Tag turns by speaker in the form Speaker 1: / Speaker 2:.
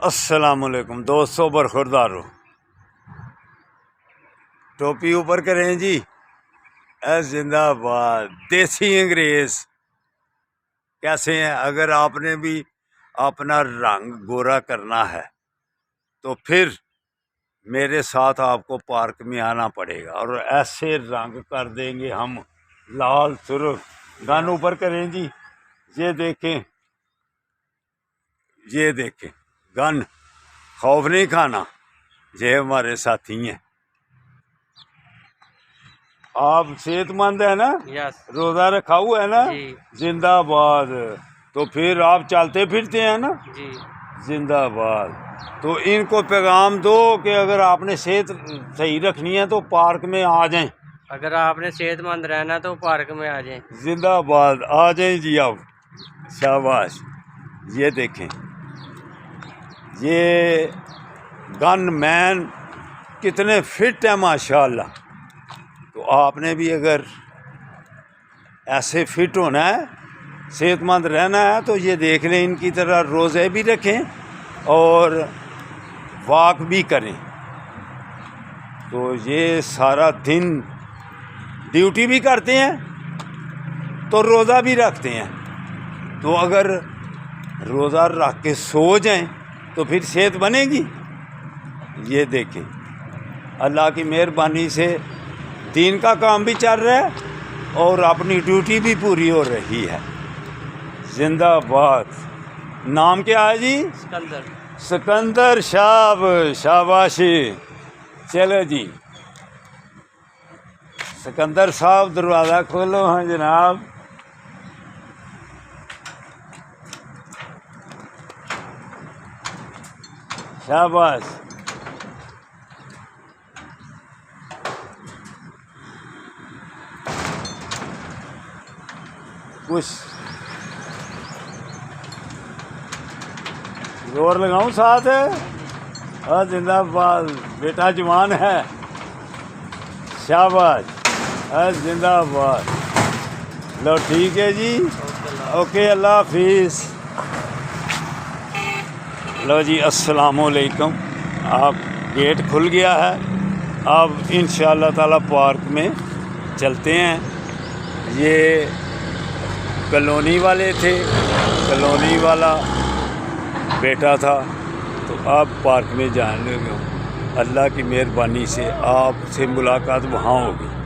Speaker 1: السلام علیکم دوستوں، برخوردارو ٹوپی اوپر کریں جی۔ اے زندہ باد دیسی انگریز کیسے ہیں؟ اگر آپ نے بھی اپنا رنگ گورا کرنا ہے تو پھر میرے ساتھ آپ کو پارک میں آنا پڑے گا، اور ایسے رنگ کر دیں گے ہم لال سرخ۔ گن اوپر کریں جی، یہ دیکھیں، یہ دیکھیں گن، خوف نہیں کھانا، یہ ہمارے ساتھی ہیں۔ آپ صحت مند ہے نا؟ روزہ رکھا ہوا ہے نا؟ زندہ باد۔ تو پھر آپ چلتے پھرتے ہیں نا؟ زندہ باد۔ تو ان کو پیغام دو کہ اگر آپ نے صحت صحیح رکھنی ہے تو پارک میں آ جائیں،
Speaker 2: اگر آپ نے صحت مند رہنا تو پارک میں آ جائیں۔
Speaker 1: زندہ باد، آ جائیں جی آپ، شاباش۔ یہ دیکھیں، یہ گن مین کتنے فٹ ہے ماشاءاللہ۔ تو آپ نے بھی اگر ایسے فٹ ہونا ہے، صحت مند رہنا ہے، تو یہ دیکھ لیں، ان کی طرح روزے بھی رکھیں اور واک بھی کریں۔ تو یہ سارا دن ڈیوٹی بھی کرتے ہیں تو روزہ بھی رکھتے ہیں۔ تو اگر روزہ رکھ کے سو جائیں تو پھر صحت بنے گی۔ یہ دیکھیں، اللہ کی مہربانی سے دین کا کام بھی چل رہا ہے اور اپنی ڈیوٹی بھی پوری ہو رہی ہے۔ زندہ باد۔ نام کیا ہے جی؟ سکندر شاب، شاباشی۔ چلو جی سکندر صاحب، دروازہ کھولو ہاں جناب۔ شاباش۔ کچھ زور لگاؤں ساتھ ہے؟ ہاں زندہ باد، بیٹا جوان ہے، شاباش، ہاں زندہ باد۔ لو ٹھیک ہے جی، اوکے، اللہ حافظ۔ لو جی، السلام علیکم۔ آپ گیٹ کھل گیا ہے، اب انشاءاللہ تعالی پارک میں چلتے ہیں۔ یہ کالونی والے تھے، کالونی والا بیٹا تھا، تو آپ پارک میں جانے گے۔ اللہ کی مہربانی سے آپ سے ملاقات وہاں ہوگی۔